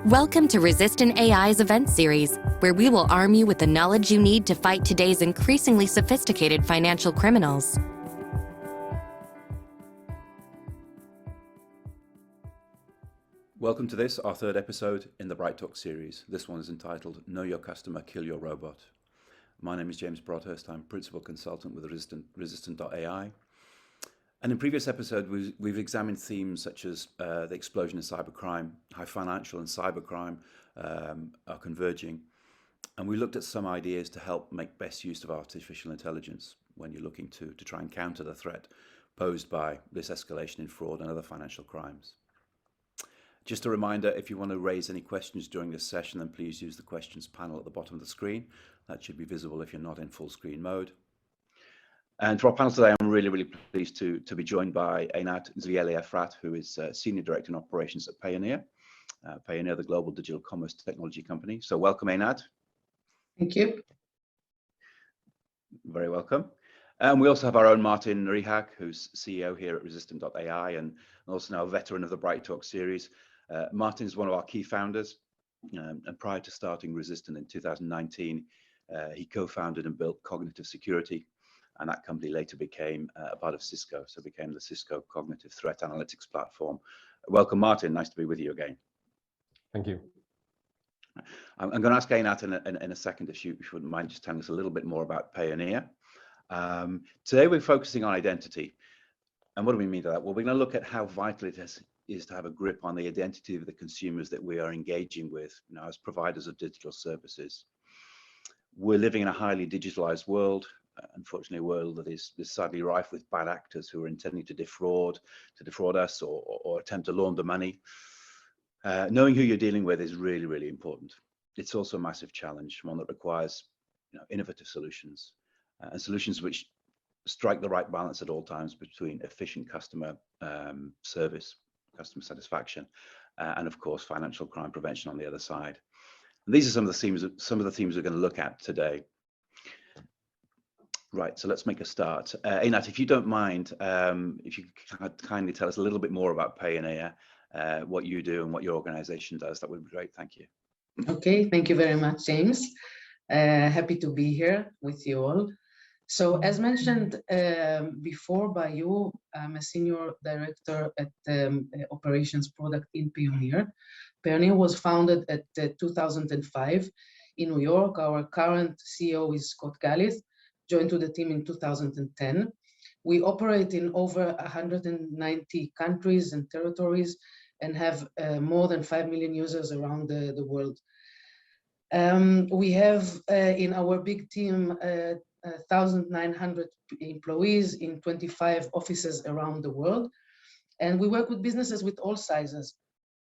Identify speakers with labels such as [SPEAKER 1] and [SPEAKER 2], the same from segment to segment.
[SPEAKER 1] Welcome to Resistant AI's event series, where we will arm you with the knowledge you need to fight today's increasingly sophisticated financial criminals.
[SPEAKER 2] Welcome to this, our third episode in the Bright Talk series. This one is entitled Know Your Customer, Kill Your Robot. My name is James Broadhurst. I'm Principal Consultant with Resistant.ai. And in previous episodes, we've examined themes such as the explosion in cybercrime, how financial and cybercrime are converging. And we looked at some ideas to help make best use of artificial intelligence when you're looking to try and counter the threat posed by this escalation in fraud and other financial crimes. Just a reminder, if you want to raise any questions during this session, then please use the questions panel at the bottom of the screen. That should be visible if you're not in full screen mode. And for our panel today, I'm really pleased to be joined by Einat Zvieli-Efrat, who is Senior Director in Operations at Payoneer. Payoneer, the global digital commerce technology company. So welcome, Einat.
[SPEAKER 3] Thank you.
[SPEAKER 2] Very welcome. And we also have our own Martin Rihak, who's CEO here at Resistant.ai and also now a veteran of the Bright Talk series. Martin is one of our key founders, and prior to starting Resistant in 2019, he co-founded and built Cognitive Security, and that company later became a part of Cisco, so became the Cisco Cognitive Threat Analytics Platform. Welcome, Martin. Nice to be with you again.
[SPEAKER 4] Thank you.
[SPEAKER 2] I'm going to ask Einat in a second if you wouldn't mind just telling us a little bit more about Payoneer. Today we're focusing on identity. And what do we mean by that? Well, we're going to look at how vital it is to have a grip on the identity of the consumers that we are engaging with, as providers of digital services. We're living in a highly digitalized world. Unfortunately, a world that is sadly rife with bad actors who are intending to defraud us or attempt to launder money. Knowing who you're dealing with is really important. It's also a massive challenge, one that requires innovative solutions and solutions which strike the right balance at all times between efficient customer service, customer satisfaction, and of course financial crime prevention on the other side. And these are some of the themes we're going to look at today. Right, so let's make a start. Einat, if you don't mind, if you could kindly tell us a little bit more about Payoneer, what you do and what your organization does, that would be great. Thank you.
[SPEAKER 3] Okay, thank you very much, James. Happy to be here with you all. So as mentioned before by you, I'm a senior director at operations product in Payoneer. Payoneer was founded at 2005 in New York. Our current CEO is Scott Gallith, joined to the team in 2010. We operate in over 190 countries and territories and have more than 5 million users around the world. We have in our big team 1,900 employees in 25 offices around the world. And we work with businesses with all sizes,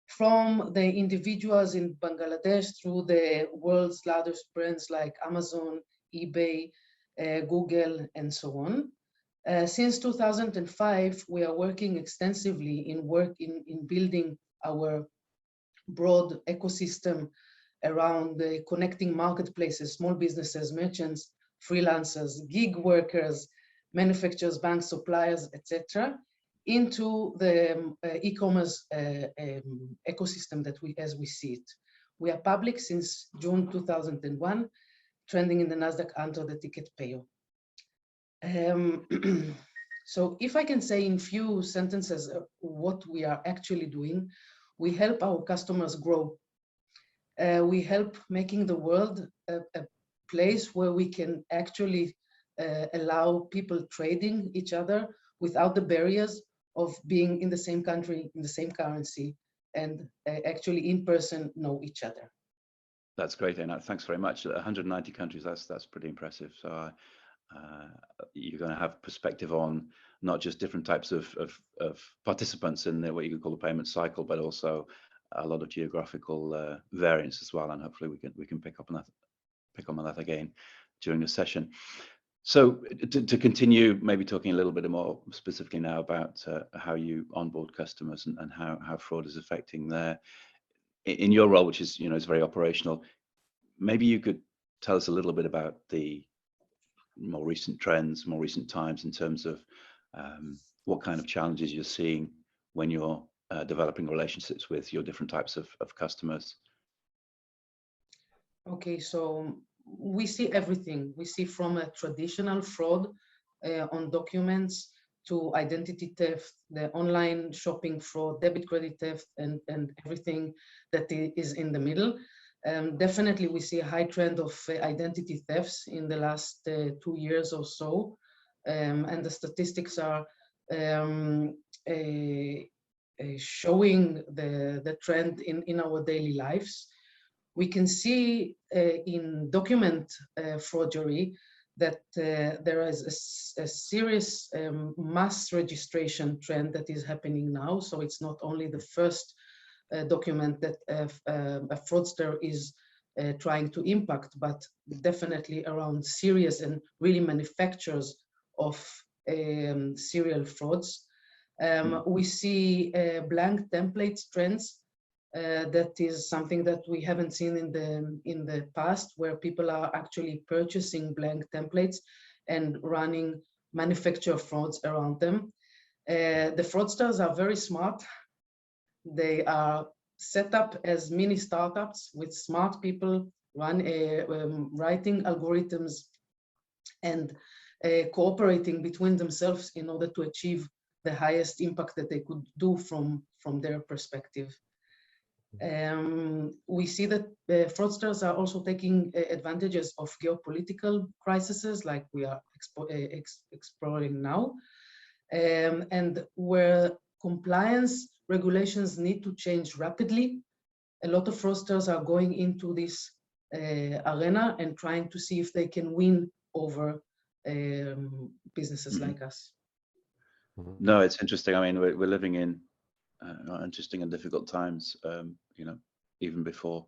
[SPEAKER 3] from the individuals in Bangladesh through the world's largest brands like Amazon, eBay, Google, and so on. Since 2005, we are working extensively in building our broad ecosystem around connecting marketplaces, small businesses, merchants, freelancers, gig workers, manufacturers, banks, suppliers, etc., into the e-commerce ecosystem as we see it. We are public since June 2001, trending in the Nasdaq under the ticket Payo. So if I can say in few sentences what we are actually doing, we help our customers grow. We help making the world a place where we can actually allow people trading each other without the barriers of being in the same country, in the same currency, and actually in person know each other.
[SPEAKER 2] That's great, Einat. Thanks very much. 190 countries, that's pretty impressive. So you're going to have perspective on not just different types of participants in what you could call the payment cycle, but also a lot of geographical variance as well. And hopefully we can pick up on that again during the session. So to continue, maybe talking a little bit more specifically now about how you onboard customers and how fraud is affecting their. In your role, which is is very operational, maybe you could tell us a little bit about the more recent trends, more recent times in terms of what kind of challenges you're seeing when you're developing relationships with your different types of customers
[SPEAKER 3] Okay, so we see everything. We see from a traditional fraud on documents to identity theft, the online shopping fraud, debit credit theft, and everything that is in the middle. Definitely, we see a high trend of identity thefts in the last 2 years or so. And the statistics are showing the trend in our daily lives. We can see in document forgery that there is a serious mass registration trend that is happening now. So it's not only the first document that a fraudster is trying to impact, but definitely around serious and really manufacturers of serial frauds. We see blank templates trends. That is something that we haven't seen in the past, where people are actually purchasing blank templates and running manufacturer frauds around them. The fraudsters are very smart. They are set up as mini startups with smart people writing algorithms and cooperating between themselves in order to achieve the highest impact that they could do from their perspective. We see that fraudsters are also taking advantages of geopolitical crises like we are exploring now, and where compliance regulations need to change rapidly. A lot of fraudsters are going into this arena and trying to see if they can win over businesses like us.
[SPEAKER 2] No, it's interesting. I mean, we're living in interesting and difficult times, you know, even before,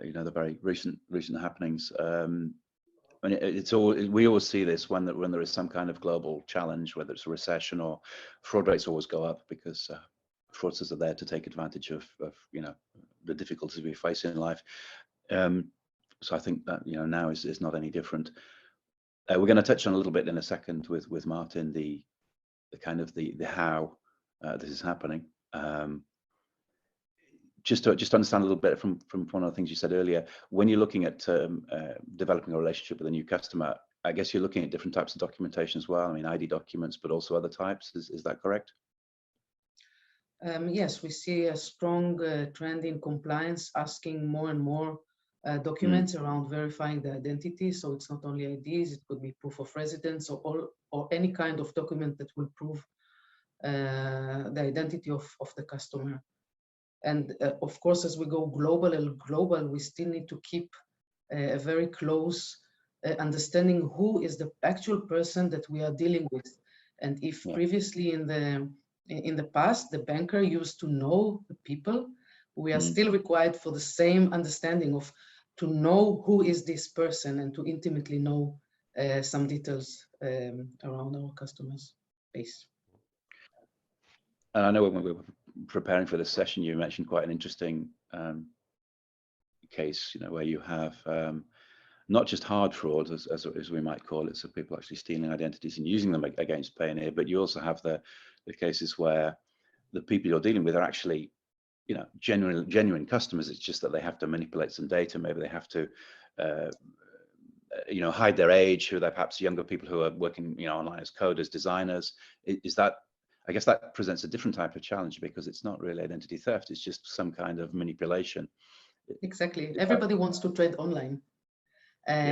[SPEAKER 2] you know, the very recent happenings. And it's all, we always see this when there is some kind of global challenge, whether it's a recession or fraud rates always go up because fraudsters are there to take advantage of you know, the difficulties we face in life. So I think that, you know, now is not any different. We're going to touch on a little bit in a second with Martin the kind of the how this is happening. Just to understand a little bit from one of the things you said earlier, when you're looking at developing a relationship with a new customer, I guess you're looking at different types of documentation as well. I mean, ID documents, but also other types. Is that correct?
[SPEAKER 3] Yes, we see a strong trend in compliance, asking more and more documents around verifying the identity. So it's not only IDs, it could be proof of residence or any kind of document that will prove the identity of the customer. And of course, as we go global, we still need to keep a very close understanding who is the actual person that we are dealing with. And if previously in the past, the banker used to know the people, we are still required for the same understanding of to know who is this person and to intimately know some details around our customers' base.
[SPEAKER 2] And I know when we were preparing for this session, you mentioned quite an interesting case, you know, where you have not just hard fraud, as we might call it, so people actually stealing identities and using them against Payoneer, but you also have the cases where the people you're dealing with are actually, you know, genuine customers. It's just that they have to manipulate some data. Maybe they have to, you know, hide their age, who they're perhaps younger people who are working, you know, online as coders, designers. Is that, I guess that presents a different type of challenge because it's not really identity theft. It's just some kind of manipulation.
[SPEAKER 3] Exactly. Everybody wants to trade online,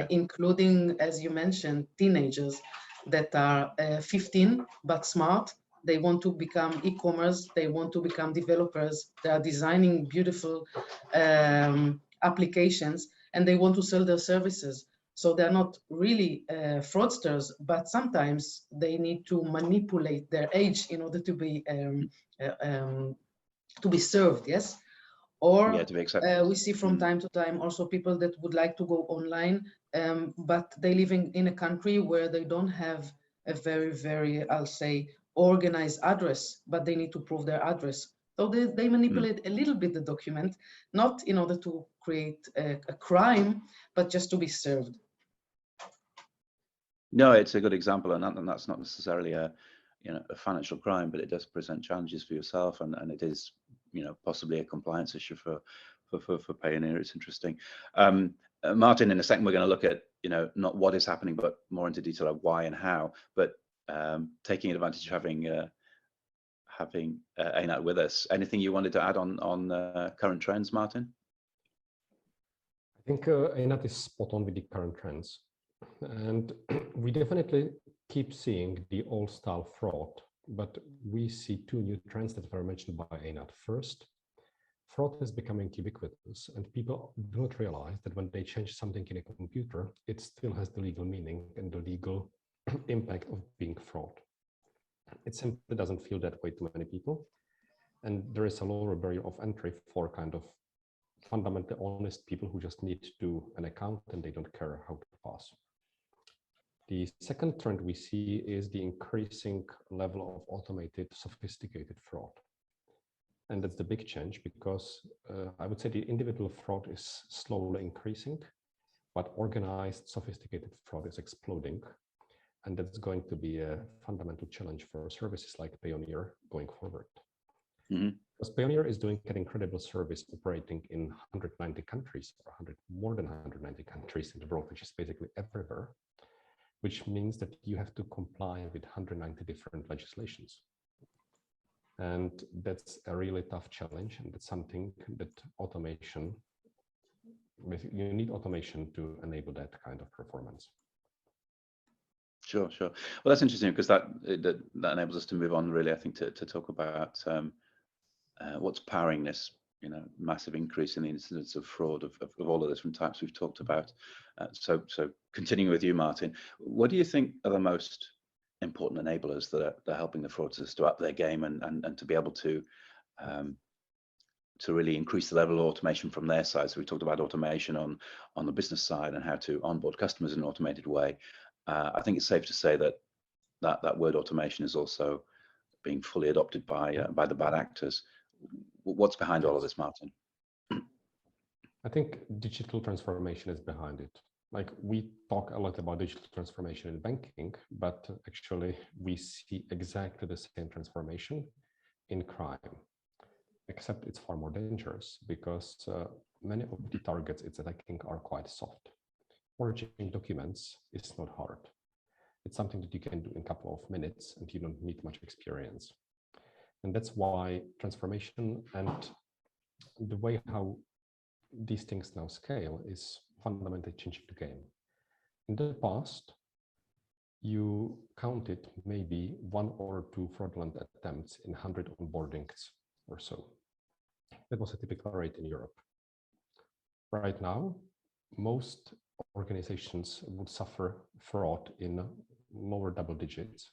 [SPEAKER 3] including, as you mentioned, teenagers that are 15 but smart. They want to become e-commerce. They want to become developers. They are designing beautiful applications and they want to sell their services. So they're not really fraudsters, but sometimes they need to manipulate their age in order to be served. Yes. Or
[SPEAKER 2] to be accepted.
[SPEAKER 3] we see from time to time also people that would like to go online, but they live in a country where they don't have a very, I'll say, organized address, but they need to prove their address. So they manipulate a little bit the document, not in order to create a crime, but just to be served.
[SPEAKER 2] No, it's a good example, and that's not necessarily a, you know, a financial crime, but it does present challenges for yourself, and it is, you know, possibly a compliance issue for for Payoneer. It's interesting. Martin, in a second, we're going to look at, not what is happening, but more into detail of why and how. But taking advantage of having Einat with us, anything you wanted to add on current trends, Martin?
[SPEAKER 4] I think Einat is spot on with the current trends, and we definitely keep seeing the old style fraud, but we see two new trends that were mentioned by Einat. First, fraud is becoming ubiquitous, and people do not realize that when they change something in a computer, it still has the legal meaning and the legal impact of being fraud. It simply doesn't feel that way to many people, and there is a lower barrier of entry for kind of fundamentally honest people who just need to do an account and they don't care how to pass. The second trend we see is the increasing level of automated, sophisticated fraud. And that's the big change, because I would say the individual fraud is slowly increasing, but organized, sophisticated fraud is exploding. And that's going to be a fundamental challenge for services like Payoneer going forward.
[SPEAKER 2] Mm-hmm.
[SPEAKER 4] Because Payoneer is doing an incredible service operating in 190 countries, or more than 190 countries in the world, which is basically everywhere, which means that you have to comply with 190 different legislations. And that's a really tough challenge, and that's something that automation, you need automation to enable that kind of performance.
[SPEAKER 2] Sure. Well, that's interesting, because that enables us to move on, really, I think, to talk about what's powering this, massive increase in the incidence of fraud of all the different types we've talked about. So continuing with you, Martin, what do you think are the most important enablers that are helping the fraudsters to up their game and to be able to really increase the level of automation from their side? So we talked about automation on the business side and how to onboard customers in an automated way. I think it's safe to say that word automation is also being fully adopted by the bad actors. What's behind all of this, Martin?
[SPEAKER 4] I think digital transformation is behind it. Like, we talk a lot about digital transformation in banking, but actually we see exactly the same transformation in crime, except it's far more dangerous, because many of the targets it's attacking are quite soft. Forging documents is not hard. It's something that you can do in a couple of minutes and you don't need much experience. And that's why transformation and the way how these things now scale is fundamentally changing the game. In the past, you counted maybe 1 or 2 fraudulent attempts in 100 onboardings or so. That was a typical rate in Europe. Right now, most organizations would suffer fraud in lower double digits,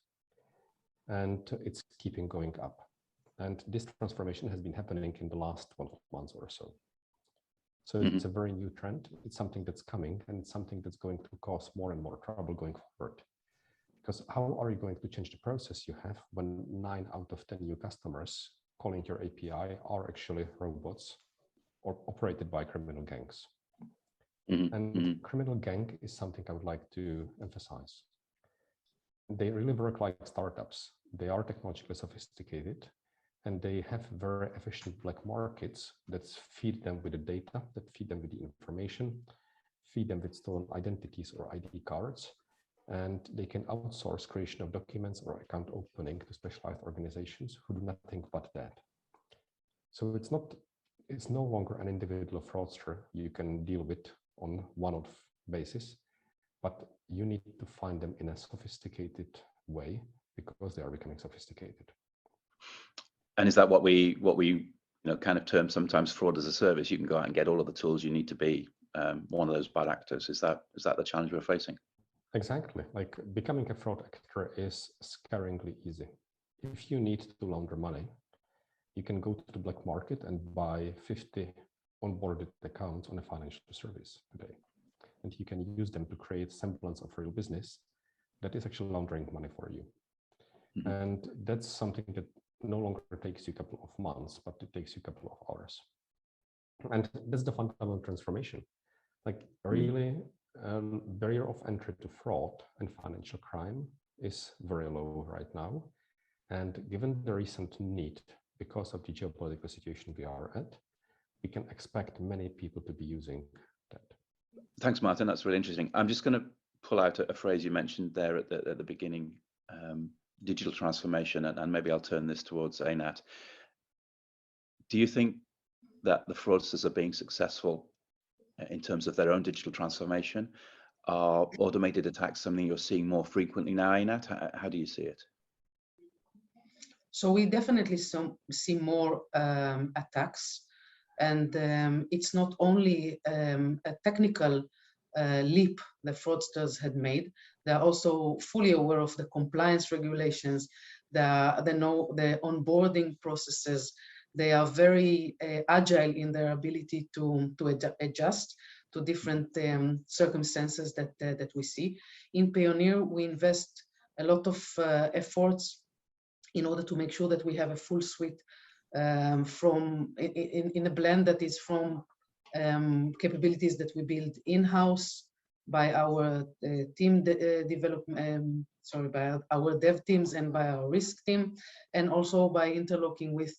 [SPEAKER 4] and it's keeping going up. And this transformation has been happening in the last 12 months or so. So it's a very new trend. It's something that's coming, and it's something that's going to cause more and more trouble going forward. Because how are you going to change the process you have when 9 out of 10 new customers calling your API are actually robots or operated by criminal gangs? And criminal gang is something I would like to emphasize. They really work like startups. They are technologically sophisticated, and they have very efficient black markets that feed them with the data, that feed them with the information, feed them with stolen identities or ID cards, and they can outsource creation of documents or account opening to specialized organizations who do nothing but that. So it's no longer an individual fraudster you can deal with on one-off basis, but you need to find them in a sophisticated way because they are becoming sophisticated.
[SPEAKER 2] And is that what we kind of term sometimes fraud as a service? You can go out and get all of the tools you need to be one of those bad actors. Is that the challenge we're facing?
[SPEAKER 4] Exactly. Like, becoming a fraud actor is scarily easy. If you need to launder money, you can go to the black market and buy 50 onboarded accounts on a financial service today. And you can use them to create semblance of real business that is actually laundering money for you. And that's something that no longer takes you a couple of months, but it takes you a couple of hours. And that's the fundamental transformation. Like, really, barrier of entry to fraud and financial crime is very low right now. And given the recent need, because of the geopolitical situation we are at, we can expect many people to be using that.
[SPEAKER 2] Thanks, Martin. That's really interesting. I'm just going to pull out a phrase you mentioned there at the beginning, digital transformation, and maybe I'll turn this towards Einat. Do you think that the fraudsters are being successful in terms of their own digital transformation? Are automated attacks something you're seeing more frequently now, Einat? How do you see it?
[SPEAKER 3] So we definitely see more attacks, and it's not only a technical leap the fraudsters had made. They're also fully aware of the compliance regulations, the onboarding processes. They are very agile in their ability to adjust to different circumstances that we see. In Payoneer, we invest a lot of efforts in order to make sure that we have a full suite in a blend that is from capabilities that we build in-house by our by our dev teams and by our risk team, and also by interlocking with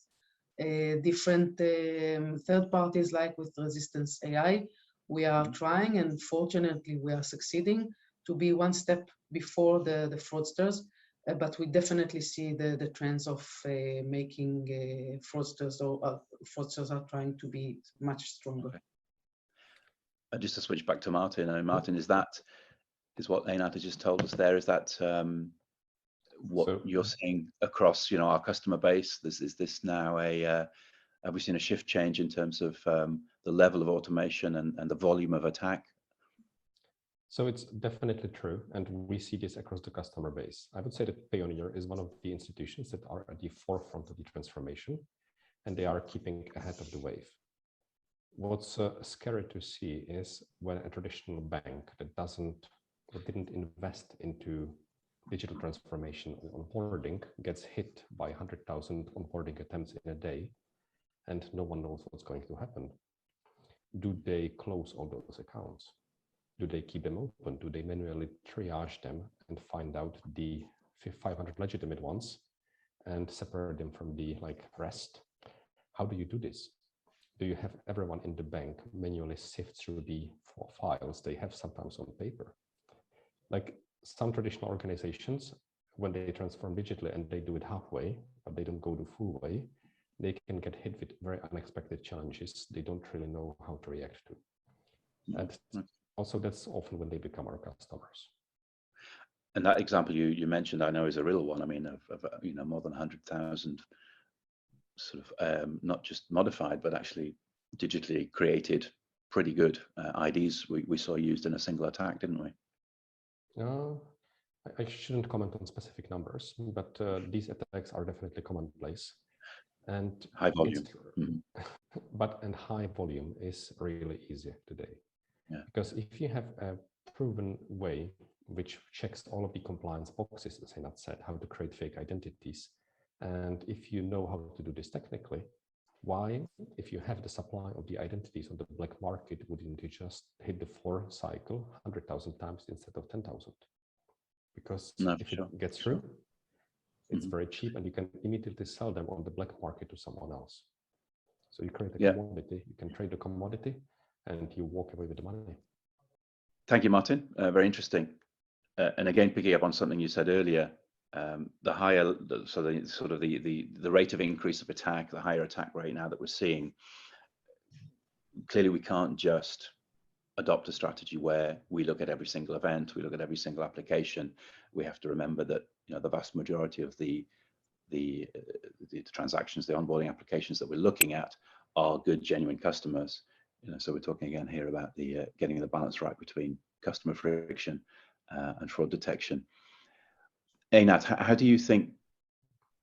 [SPEAKER 3] different third parties like with Resistance AI. We are trying, and fortunately we are succeeding to be one step before the fraudsters. But we definitely see the trends of making fraudsters are trying to be much stronger.
[SPEAKER 2] Okay. Just to switch back to Martin, Martin, is what Einat has just told us there? Is that what you're seeing across, our customer base? Is this now have we seen a shift change in terms of the level of automation and the volume of attack?
[SPEAKER 4] So it's definitely true, and we see this across the customer base. I would say that Payoneer is one of the institutions that are at the forefront of the transformation, and they are keeping ahead of the wave. What's scary to see is when a traditional bank that didn't invest into digital transformation and onboarding gets hit by 100,000 onboarding attempts in a day, and no one knows what's going to happen. Do they close all those accounts? Do they keep them open? Do they manually triage them and find out the 500 legitimate ones and separate them from the rest? How do you do this? Do you have everyone in the bank manually sift through the files they have sometimes on paper? Like some traditional organizations, when they transform digitally and they do it halfway, but they don't go the full way, they can get hit with very unexpected challenges they don't really know how to react to. And also, that's often when they become our customers.
[SPEAKER 2] And that example you mentioned, I know, is a real one. I mean, of more than 100,000 sort of not just modified, but actually digitally created pretty good IDs we saw used in a single attack, didn't we?
[SPEAKER 4] I shouldn't comment on specific numbers, but these attacks are definitely commonplace. And
[SPEAKER 2] high volume.
[SPEAKER 4] And high volume is really easy today.
[SPEAKER 2] Yeah.
[SPEAKER 4] Because if you have a proven way which checks all of the compliance boxes, as Einat said, how to create fake identities, and if you know how to do this technically, why, if you have the supply of the identities on the black market, wouldn't you just hit the for cycle 100,000 times instead of 10,000? Because if it gets through, it's very cheap, and you can immediately sell them on the black market to someone else. So you create a commodity, you can trade the commodity, and you walk away with the money.
[SPEAKER 2] Thank you, Martin. Very interesting. And again, picking up on something you said earlier, the higher, the rate of increase of attack, the higher attack rate now that we're seeing, clearly we can't just adopt a strategy where we look at every single event, we look at every single application. We have to remember that the vast majority of the transactions, the onboarding applications that we're looking at are good, genuine customers. So we're talking again here about the getting the balance right between customer friction and fraud detection. Einat, how do you think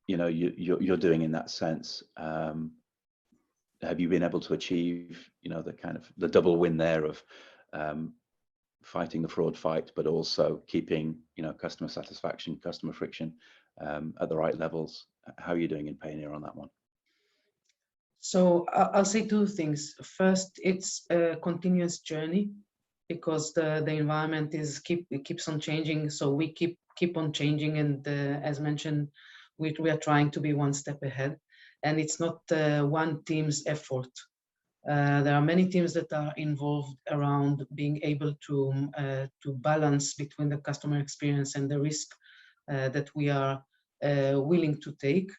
[SPEAKER 2] you're doing in that sense? Have you been able to achieve the kind of the double win there of fighting the fraud fight, but also keeping customer satisfaction, customer friction at the right levels? How are you doing in Payoneer on that one?
[SPEAKER 3] So I'll say two things. First, it's a continuous journey because the environment keeps on changing. So we keep on changing, and as mentioned, we are trying to be one step ahead. And it's not one team's effort. There are many teams that are involved around being able to balance between the customer experience and the risk that we are willing to take.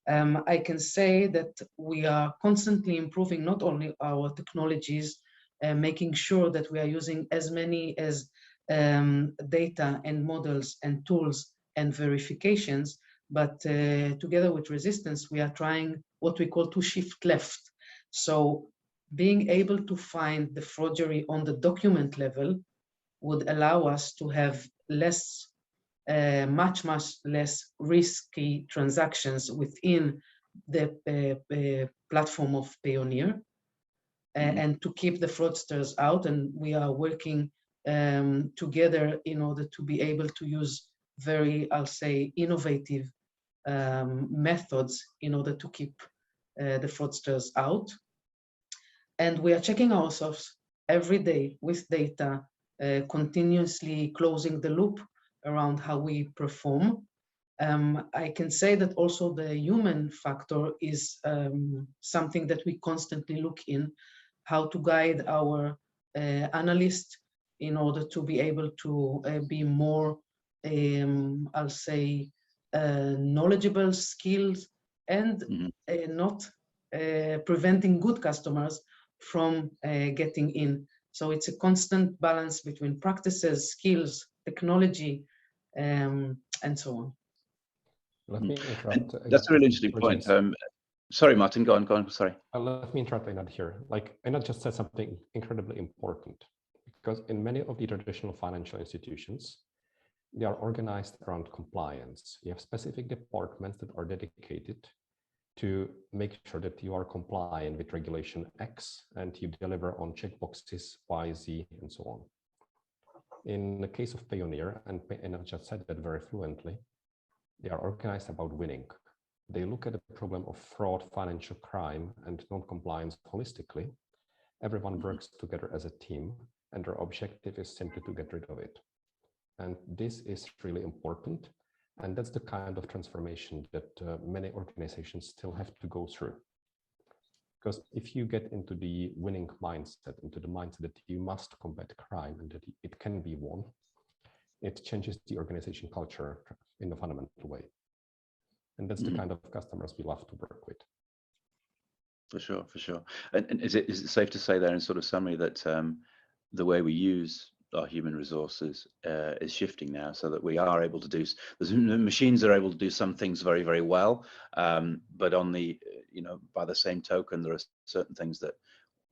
[SPEAKER 3] I can say that we are constantly improving not only our technologies, making sure that we are using as many as data and models and tools and verifications, but together with resistance, we are trying what we call to shift left. So being able to find the forgery on the document level would allow us to have less, much less risky transactions within the platform of Payoneer, and to keep the fraudsters out. And we are working together in order to be able to use very, I'll say, innovative methods in order to keep the fraudsters out. And we are checking ourselves every day with data, continuously closing the loop around how we perform. I can say that also the human factor is something that we constantly look in, how to guide our analysts in order to be able to be more, I'll say, knowledgeable, skilled, and not preventing good customers from getting in. So it's a constant balance between practices, skills, technology, and so on.
[SPEAKER 4] Let me interrupt.
[SPEAKER 2] That's a really interesting point. Sorry, Martin, go on, sorry.
[SPEAKER 4] Let me interrupt Einat here. Like, Einat just said something incredibly important, because in many of the traditional financial institutions, they are organized around compliance. You have specific departments that are dedicated to make sure that you are compliant with regulation X and you deliver on checkboxes Y, Z, and so on. In the case of Payoneer, and I've just said that very fluently, they are organized about winning. They look at the problem of fraud, financial crime, and non-compliance holistically. Everyone works together as a team, and their objective is simply to get rid of it. And this is really important. And that's the kind of transformation that many organizations still have to go through. Because if you get into the winning mindset, into the mindset that you must combat crime and that it can be won, it changes the organization culture in a fundamental way. And that's the kind of customers we love to work with.
[SPEAKER 2] For sure, for sure. And is it safe to say there in sort of summary that the way we use our human resources is shifting now, so that we are able to do, the machines are able to do some things very, very well, but on the, by the same token, there are certain things that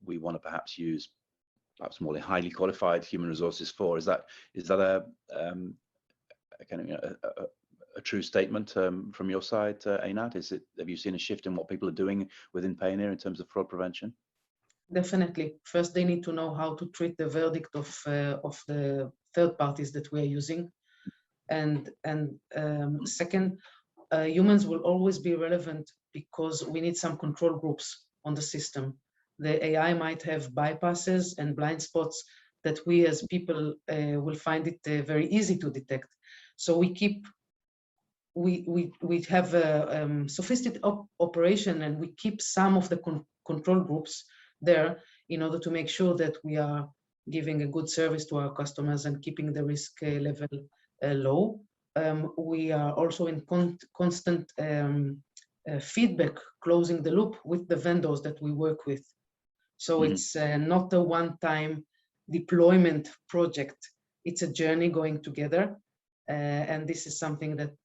[SPEAKER 2] we want to perhaps use perhaps more highly qualified human resources for. Is that a kind of a true statement from your side, Einat? Have you seen a shift in what people are doing within Payoneer in terms of fraud prevention?
[SPEAKER 3] Definitely. First, they need to know how to treat the verdict of the third parties that we're using, and second, humans will always be relevant because we need some control groups on the system. The AI might have bypasses and blind spots that we as people will find it very easy to detect. So we have a sophisticated operation, and we keep some of the control groups there in order to make sure that we are giving a good service to our customers and keeping the risk level low. We are also in constant feedback, closing the loop with the vendors that we work with. So it's not a one-time deployment project. It's a journey going together. And this is something that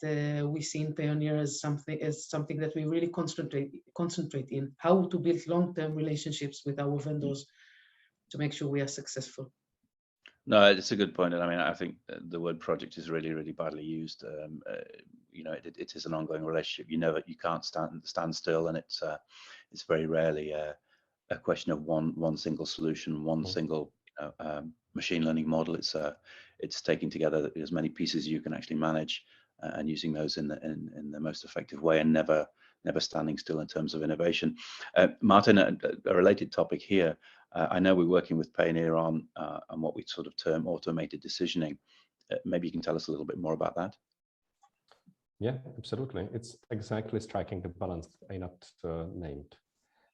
[SPEAKER 3] we see in Payoneer as something that we really concentrate in, how to build long-term relationships with our vendors to make sure we are successful.
[SPEAKER 2] No, it's a good point. And I mean, I think the word project is really, really badly used. It is an ongoing relationship. You can't stand still, and it's very rarely a question of one single solution, one single machine learning model. It's taking together as many pieces as you can actually manage, and using those in the most effective way, and never standing still in terms of innovation. Martin, a related topic here. I know we're working with Payoneer on what we sort of term automated decisioning. Maybe you can tell us a little bit more about that.
[SPEAKER 4] Yeah, absolutely. It's exactly striking the balance Einat named.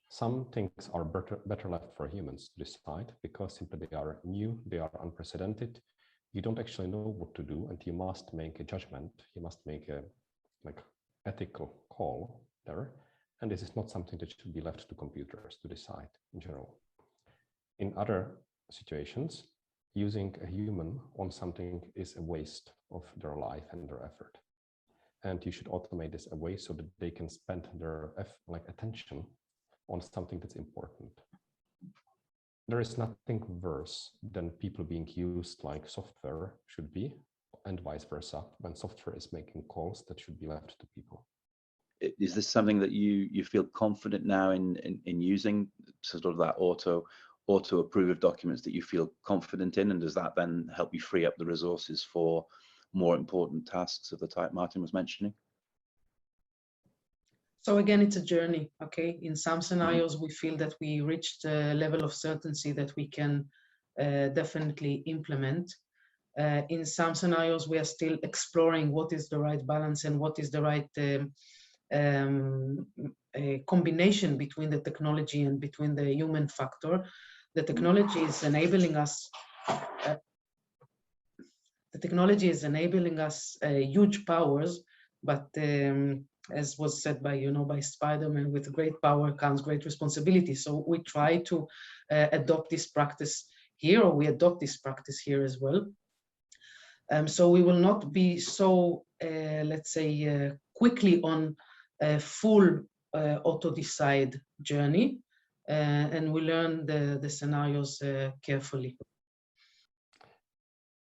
[SPEAKER 4] Some things are better left for humans to decide because simply they are new, they are unprecedented. You don't actually know what to do, and you must make a judgment. You must make a ethical call there. And this is not something that should be left to computers to decide in general. In other situations, using a human on something is a waste of their life and their effort. And you should automate this away so that they can spend their attention on something that's important. There is nothing worse than people being used like software should be, and vice versa, when software is making calls that should be left to people.
[SPEAKER 2] Is this something that you feel confident now in using, sort of that auto approve of documents that you feel confident in, and does that then help you free up the resources for more important tasks of the type Martin was mentioning?
[SPEAKER 3] So again, it's a journey, okay? In some scenarios, we feel that we reached a level of certainty that we can definitely implement. In some scenarios, we are still exploring what is the right balance and what is the right combination between the technology and between the human factor. The technology is enabling us huge powers, but as was said by by Spider-Man, with great power comes great responsibility. So we try to adopt this practice here, or we adopt this practice here as well. So we will not be so, let's say, quickly on a full auto-decide journey, and we learn the scenarios carefully.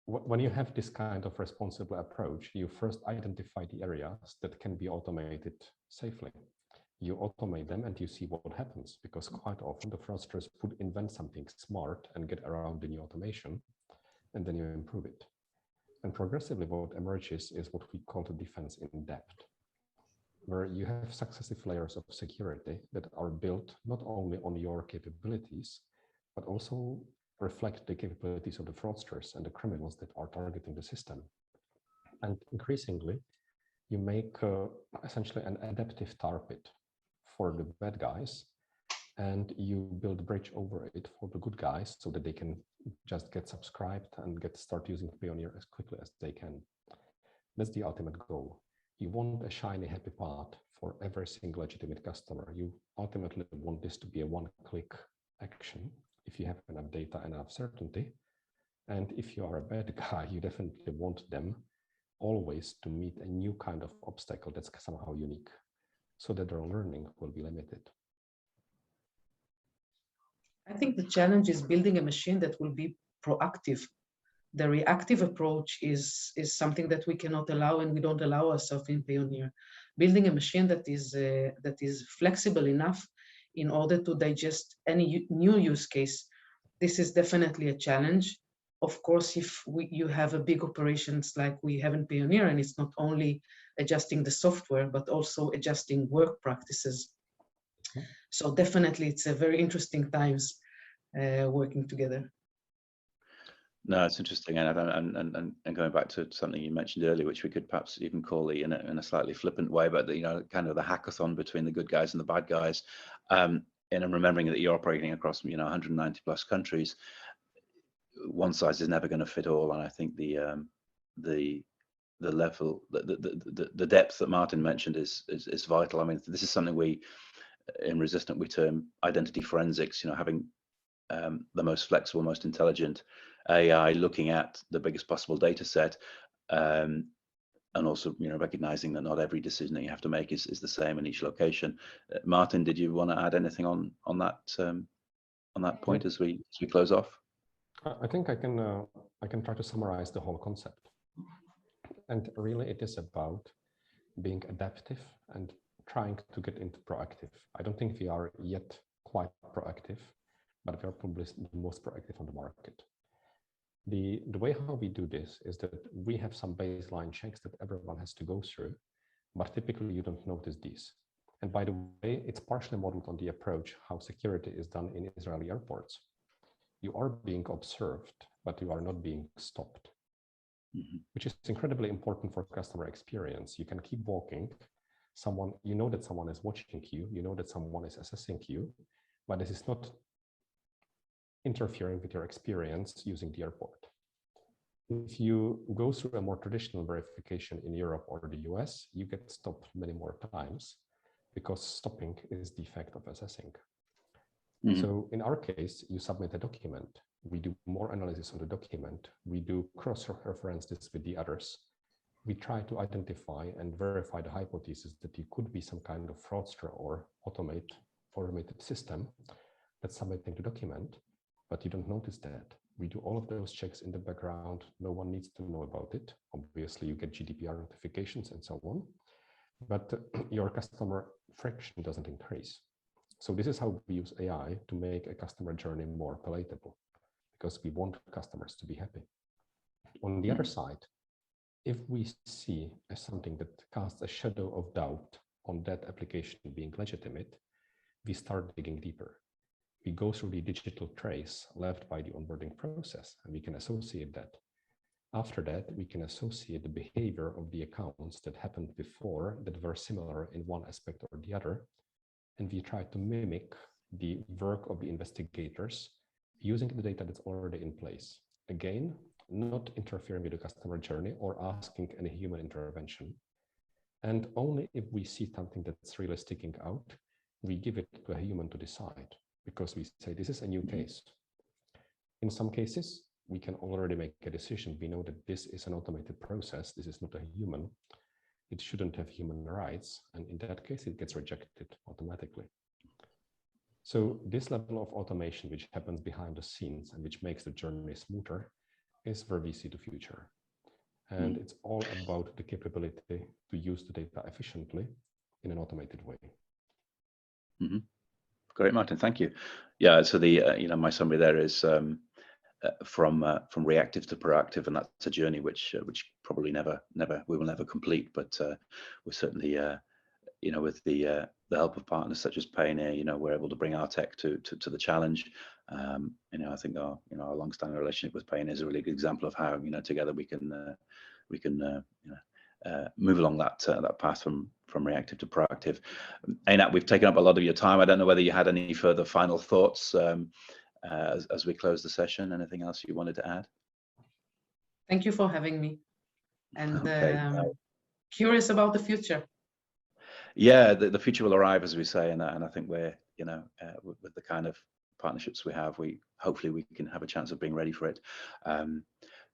[SPEAKER 4] When you have this kind of responsible approach, you first identify the areas that can be automated safely. You automate them and you see what happens, because quite often the fraudsters would invent something smart and get around the new automation, and then you improve it. And progressively what emerges is what we call the defense in depth, where you have successive layers of security that are built not only on your capabilities, but also reflect the capabilities of the fraudsters and the criminals that are targeting the system. And increasingly, you make essentially an adaptive tar pit for the bad guys, and you build a bridge over it for the good guys so that they can just get subscribed and start using Payoneer as quickly as they can. That's the ultimate goal. You want a shiny, happy path for every single legitimate customer. You ultimately want this to be a one-click action if you have enough data and enough certainty. And if you are a bad guy, you definitely want them always to meet a new kind of obstacle that's somehow unique, so that their learning will be limited.
[SPEAKER 3] I think the challenge is building a machine that will be proactive. The reactive approach is something that we cannot allow, and we don't allow ourselves in Payoneer. Building a machine that is flexible enough in order to digest any new use case, this is definitely a challenge. Of course, if you have a big operations like we have in Payoneer, and it's not only adjusting the software, but also adjusting work practices. So definitely it's a very interesting times working together.
[SPEAKER 2] No, it's interesting, and going back to something you mentioned earlier, which we could perhaps even call in a slightly flippant way, but kind of the hackathon between the good guys and the bad guys. And I'm remembering that you're operating across 190 plus countries. One size is never going to fit all, and I think the level, the depth that Martin mentioned is vital. I mean, this is something we in Resistant we term identity forensics. Having the most flexible, most intelligent AI, looking at the biggest possible data set, and also recognizing that not every decision that you have to make is the same in each location. Martin, did you want to add anything on that point as we close off?
[SPEAKER 4] I think I can try to summarize the whole concept. And really it is about being adaptive and trying to get into proactive. I don't think we are yet quite proactive, but we are probably the most proactive on the market. The way how we do this is that we have some baseline checks that everyone has to go through, but typically you don't notice these. And by the way, it's partially modeled on the approach how security is done in Israeli airports. You are being observed, but you are not being stopped, which is incredibly important for customer experience. You can keep walking, you know that someone is watching you, you know that someone is assessing you, but this is not interfering with your experience using the airport. If you go through a more traditional verification in Europe or the US, you get stopped many more times because stopping is the effect of assessing. So in our case, you submit a document. We do more analysis on the document. We do cross-reference this with the others. We try to identify and verify the hypothesis that you could be some kind of fraudster or automated system that's submitting the document, but you don't notice that. We do all of those checks in the background. No one needs to know about it. Obviously, you get GDPR notifications and so on, but your customer friction doesn't increase. So this is how we use AI to make a customer journey more palatable, because we want customers to be happy. On the other side, if we see something that casts a shadow of doubt on that application being legitimate, we start digging deeper. We go through the digital trace left by the onboarding process, and we can associate that. After that, we can associate the behavior of the accounts that happened before that were similar in one aspect or the other, and we try to mimic the work of the investigators using the data that's already in place. Again, not interfering with the customer journey or asking any human intervention. And only if we see something that's really sticking out, we give it to a human to decide, because we say this is a new case. In some cases, we can already make a decision. We know that this is an automated process. This is not a human. It shouldn't have human rights. And in that case, it gets rejected automatically. So this level of automation, which happens behind the scenes and which makes the journey smoother, is where we see the future. And it's all about the capability to use the data efficiently in an automated way.
[SPEAKER 2] Great, Martin, thank you. Yeah, so the my summary there is from reactive to proactive, and that's a journey which probably we will never complete, but we're certainly with the help of partners such as Payoneer, we're able to bring our tech to the challenge. I think our long-standing relationship with Payoneer is a really good example of how together we can move along that path from reactive to proactive. Einat, we've taken up a lot of your time. I don't know whether you had any further final thoughts as we close the session. Anything else you wanted to add?
[SPEAKER 3] Thank you for having me. And
[SPEAKER 2] okay.
[SPEAKER 3] Curious about the future.
[SPEAKER 2] Yeah, the future will arrive, as we say, and I think we're with the kind of partnerships we have, hopefully we can have a chance of being ready for it.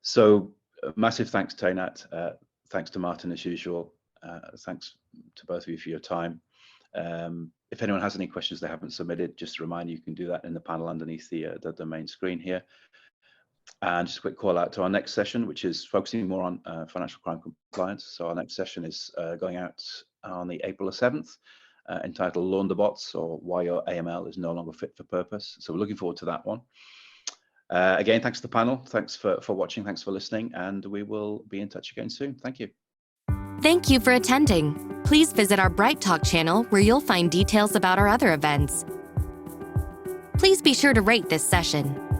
[SPEAKER 2] So massive thanks to Einat, thanks to Martin as usual, thanks to both of you for your time. If anyone has any questions they haven't submitted, just a reminder, you can do that in the panel underneath the main screen here. And just a quick call out to our next session, which is focusing more on financial crime compliance. So our next session is going out on the April the 7th, entitled Launderbots, or Why Your AML is No Longer Fit for Purpose. So we're looking forward to that one. Again, thanks to the panel. Thanks for watching. Thanks for listening. And we will be in touch again soon. Thank you.
[SPEAKER 1] Thank you for attending. Please visit our Bright Talk channel where you'll find details about our other events. Please be sure to rate this session.